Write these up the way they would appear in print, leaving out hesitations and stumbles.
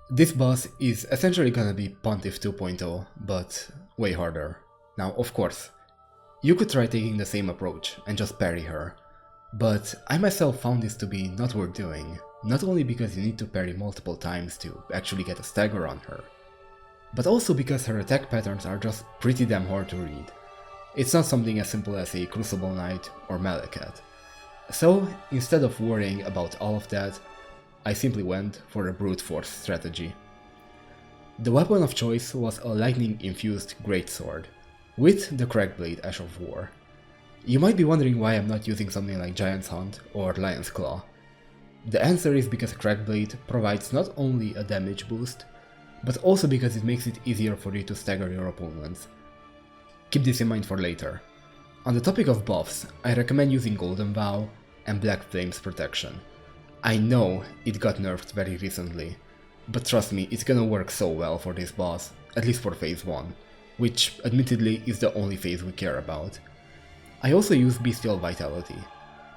This boss is essentially gonna be Pontiff 2.0, but way harder. Now, of course, you could try taking the same approach and just parry her, but I myself found this to be not worth doing, not only because you need to parry multiple times to actually get a stagger on her, but also because her attack patterns are just pretty damn hard to read. It's not something as simple as a Crucible Knight or Malacat. So, instead of worrying about all of that, I simply went for a brute force strategy. The weapon of choice was a lightning-infused greatsword, with the Crackblade Ash of War. You might be wondering why I'm not using something like Giant's Hunt or Lion's Claw. The answer is because Crackblade provides not only a damage boost, but also because it makes it easier for you to stagger your opponents. Keep this in mind for later. On the topic of buffs, I recommend using Golden Vow and Black Flame's Protection. I know it got nerfed very recently, but trust me, it's gonna work so well for this boss, at least for phase 1, which admittedly is the only phase we care about. I also use Bestial Vitality,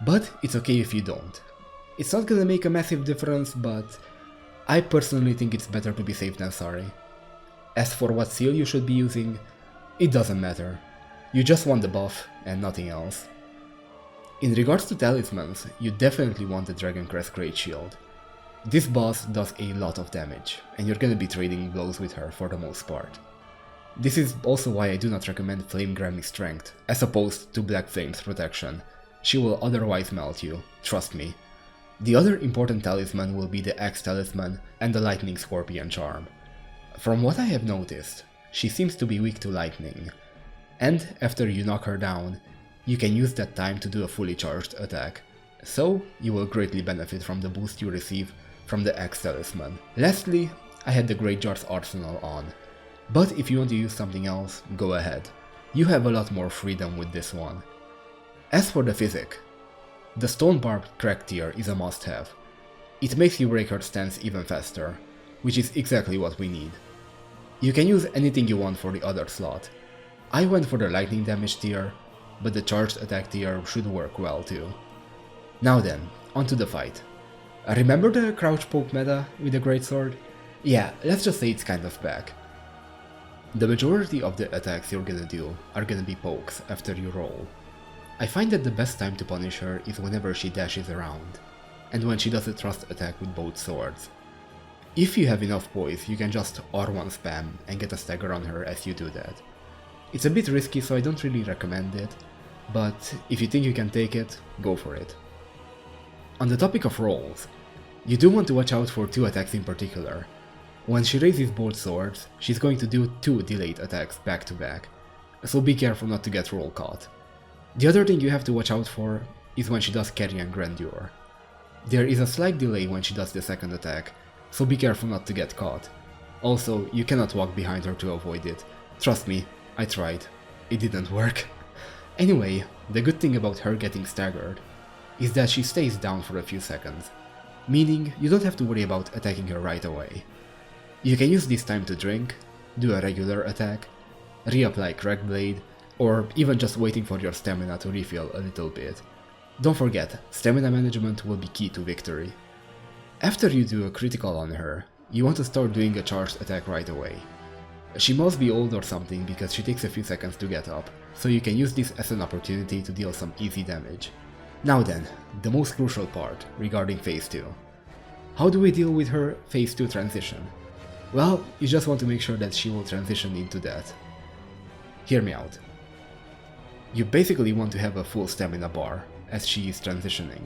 but it's okay if you don't. It's not gonna make a massive difference, but I personally think it's better to be safe than sorry. As for what seal you should be using, it doesn't matter. You just want the buff and nothing else. In regards to talismans, you definitely want the Dragon Crest Great Shield. This boss does a lot of damage, and you're gonna be trading blows with her for the most part. This is also why I do not recommend Flame Granny's Strength, as opposed to Black Flame's Protection. She will otherwise melt you, trust me. The other important talisman will be the Axe Talisman and the Lightning Scorpion Charm. From what I have noticed, she seems to be weak to lightning, and after you knock her down, you can use that time to do a fully charged attack, so you will greatly benefit from the boost you receive from the Axe Talisman. Lastly, I had the Greatjar's Arsenal on, but if you want to use something else, go ahead. You have a lot more freedom with this one. As for the physic, the Stone Barbed Crack tier is a must-have. It makes you break her stance even faster, which is exactly what we need. You can use anything you want for the other slot. I went for the lightning damage tier, but the charged attack tier should work well too. Now then, onto the fight. Remember the crouch poke meta with the greatsword? Yeah, let's just say it's kind of back. The majority of the attacks you're gonna do are gonna be pokes after you roll. I find that the best time to punish her is whenever she dashes around, and when she does a thrust attack with both swords. If you have enough poise, you can just R1 spam and get a stagger on her as you do that. It's a bit risky, so I don't really recommend it, but if you think you can take it, go for it. On the topic of rolls, you do want to watch out for two attacks in particular. When she raises both swords, she's going to do two delayed attacks back to back, so be careful not to get roll caught. The other thing you have to watch out for is when she does Carrion Grandeur. There is a slight delay when she does the second attack, so be careful not to get caught. Also, you cannot walk behind her to avoid it. Trust me, I tried. It didn't work. Anyway, the good thing about her getting staggered is that she stays down for a few seconds, meaning you don't have to worry about attacking her right away. You can use this time to drink, do a regular attack, reapply Crackblade, or even just waiting for your stamina to refill a little bit. Don't forget, stamina management will be key to victory. After you do a critical on her, you want to start doing a charged attack right away. She must be old or something because she takes a few seconds to get up, so you can use this as an opportunity to deal some easy damage. Now then, the most crucial part regarding phase 2. How do we deal with her phase 2 transition? Well, you just want to make sure that she will transition into that. Hear me out. You basically want to have a full stamina bar as she is transitioning.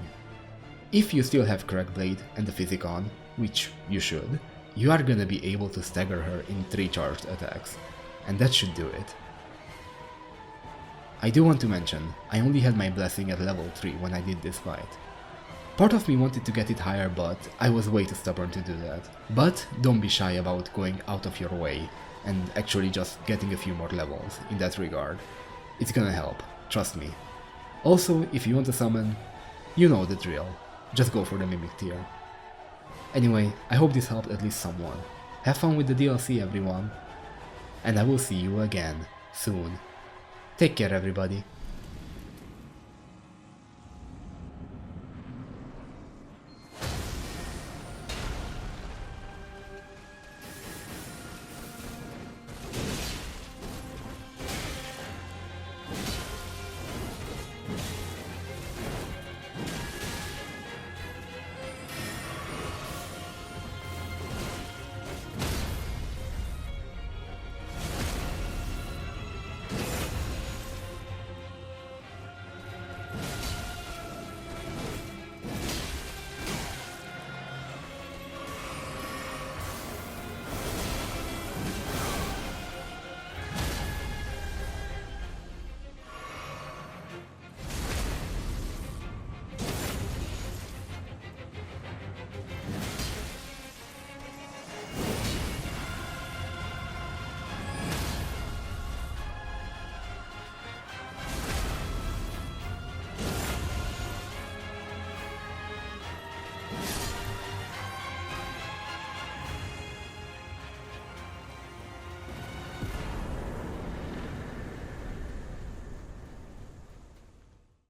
If you still have Crackblade and the physic on, which you should, you are gonna be able to stagger her in 3 charged attacks, and that should do it. I do want to mention, I only had my blessing at level 3 when I did this fight. Part of me wanted to get it higher, but I was way too stubborn to do that. But don't be shy about going out of your way and actually just getting a few more levels in that regard. It's gonna help, trust me. Also, if you want to summon, you know the drill. Just go for the Mimic tier. Anyway, I hope this helped at least someone. Have fun with the DLC, everyone. And I will see you again, soon. Take care, everybody.